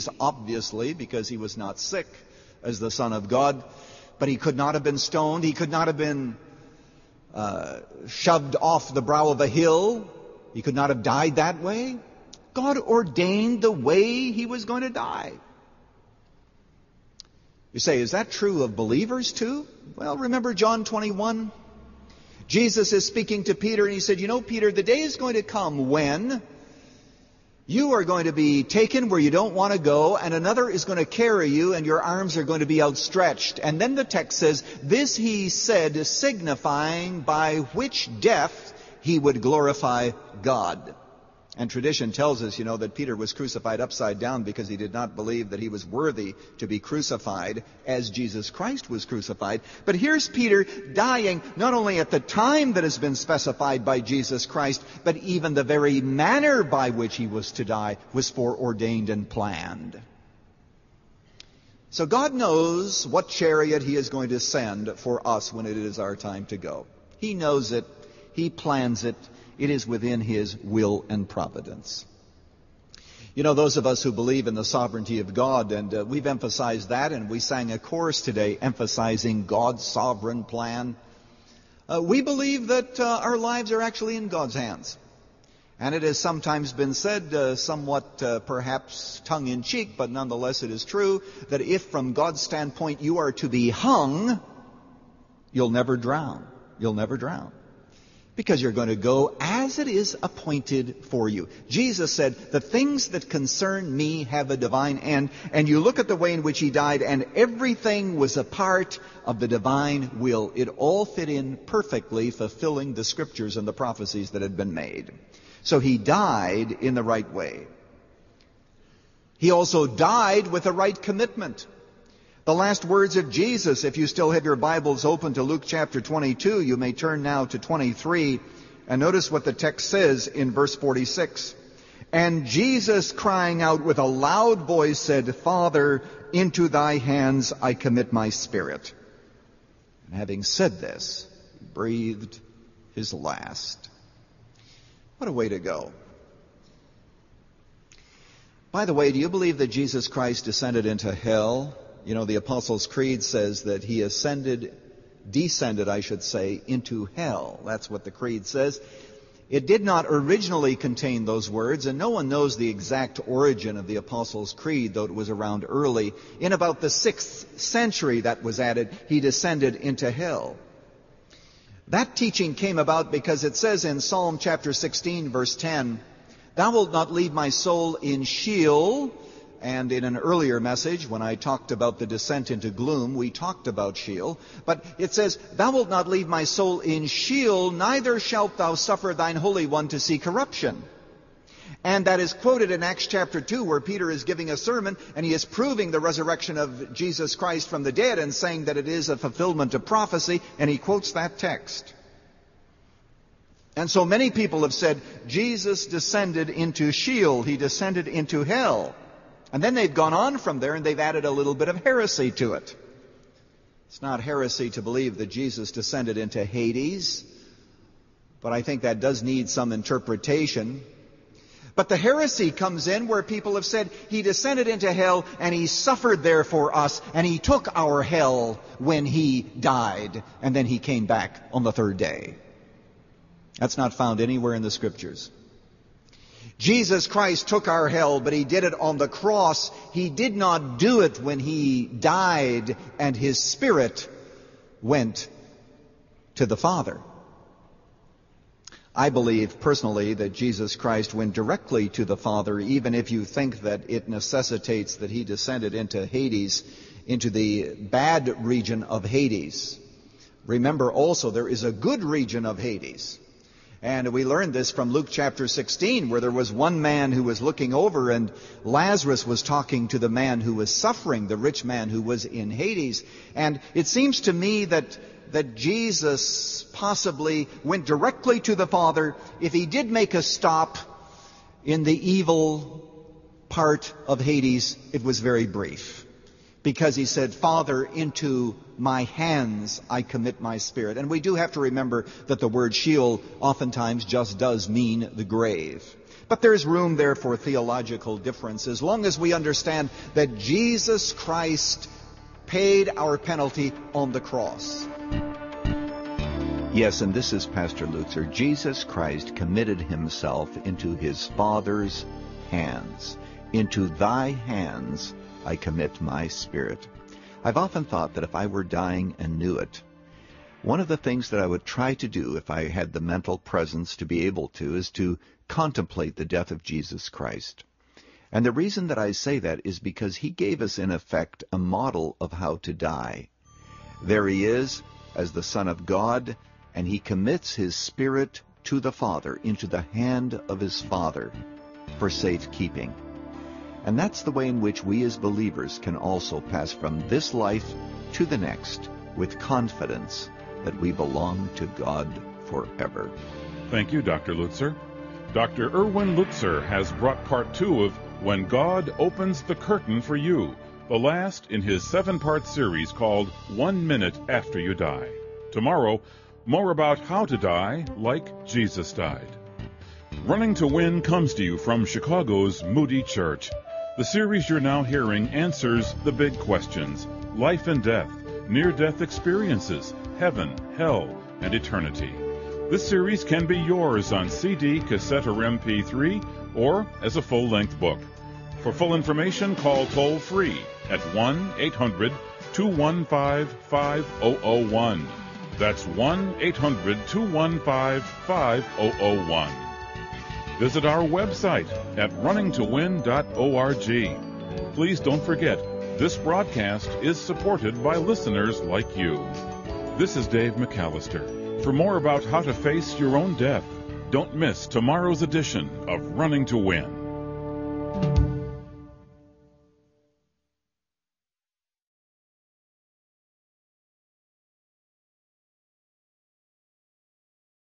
Hades, obviously, because he was not sick as the Son of God. But he could not have been stoned. He could not have been shoved off the brow of a hill. He could not have died that way. God ordained the way he was going to die. You say, is that true of believers too? Well, remember John 21? Jesus is speaking to Peter and he said, you know, Peter, the day is going to come when you are going to be taken where you don't want to go, and another is going to carry you, and your arms are going to be outstretched. And then the text says, this he said, signifying by which death he would glorify God. And tradition tells us, that Peter was crucified upside down because he did not believe that he was worthy to be crucified as Jesus Christ was crucified. But here's Peter dying not only at the time that has been specified by Jesus Christ, but even the very manner by which he was to die was foreordained and planned. So God knows what chariot he is going to send for us when it is our time to go. He knows it. He plans it. It is within his will and providence. Those of us who believe in the sovereignty of God, and we've emphasized that, and we sang a chorus today emphasizing God's sovereign plan. We believe that our lives are actually in God's hands. And it has sometimes been said, somewhat perhaps tongue-in-cheek, but nonetheless it is true, that if from God's standpoint you are to be hung, you'll never drown. You'll never drown. Because you're going to go as it is appointed for you. Jesus said, the things that concern me have a divine end. And you look at the way in which he died, and everything was a part of the divine will. It all fit in perfectly, fulfilling the scriptures and the prophecies that had been made. So he died in the right way. He also died with the right commitment. The last words of Jesus, if you still have your Bibles open to Luke chapter 22, you may turn now to 23, and notice what the text says in verse 46. And Jesus, crying out with a loud voice, said, Father, into thy hands I commit my spirit. And having said this, he breathed his last. What a way to go. By the way, do you believe that Jesus Christ descended into hell? The Apostles' Creed says that he descended, into hell. That's what the Creed says. It did not originally contain those words, and no one knows the exact origin of the Apostles' Creed, though it was around early. In about the 6th century that was added, he descended into hell. That teaching came about because it says in Psalm chapter 16, verse 10, Thou wilt not leave my soul in Sheol. And in an earlier message, when I talked about the descent into gloom, we talked about Sheol. But it says, Thou wilt not leave my soul in Sheol, neither shalt thou suffer thine Holy One to see corruption. And that is quoted in Acts chapter 2, where Peter is giving a sermon, and he is proving the resurrection of Jesus Christ from the dead and saying that it is a fulfillment of prophecy, and he quotes that text. And so many people have said, Jesus descended into Sheol, he descended into hell. And then they've gone on from there and they've added a little bit of heresy to it. It's not heresy to believe that Jesus descended into Hades, but I think that does need some interpretation. But the heresy comes in where people have said he descended into hell and he suffered there for us and he took our hell when he died and then he came back on the 3rd day. That's not found anywhere in the scriptures. Jesus Christ took our hell, but he did it on the cross. He did not do it when he died and his spirit went to the Father. I believe personally that Jesus Christ went directly to the Father, even if you think that it necessitates that he descended into Hades, into the bad region of Hades. Remember also there is a good region of Hades. And we learned this from Luke chapter 16, where there was one man who was looking over and Lazarus was talking to the man who was suffering, the rich man who was in Hades. And it seems to me that Jesus possibly went directly to the Father. If he did make a stop in the evil part of Hades, it was very brief. because he said, Father, into my hands I commit my spirit. And we do have to remember that the word Sheol oftentimes just does mean the grave. But there's room there for theological difference as long as we understand that Jesus Christ paid our penalty on the cross. Yes, and this is Pastor Lutzer. Jesus Christ committed himself into his Father's hands. Into thy hands I commit my spirit. I've often thought that if I were dying and knew it, one of the things that I would try to do if I had the mental presence to be able to is to contemplate the death of Jesus Christ. And the reason that I say that is because he gave us, in effect, a model of how to die. There he is as the Son of God, and he commits his spirit to the Father, into the hand of his Father, for safekeeping. And that's the way in which we as believers can also pass from this life to the next with confidence that we belong to God forever. Thank you, Dr. Lutzer. Dr. Erwin Lutzer has brought part 2 of When God Opens the Curtain for You, the last in his 7-part series called 1 Minute After You Die. Tomorrow, more about how to die like Jesus died. Running to Win comes to you from Chicago's Moody Church. The series you're now hearing answers the big questions: life and death, near-death experiences, heaven, hell, and eternity. This series can be yours on CD, cassette, or MP3, or as a full-length book. For full information, call toll-free at 1-800-215-5001. That's 1-800-215-5001. Visit our website at runningtowin.org. Please don't forget, this broadcast is supported by listeners like you. This is Dave McAllister. For more about how to face your own death, don't miss tomorrow's edition of Running to Win.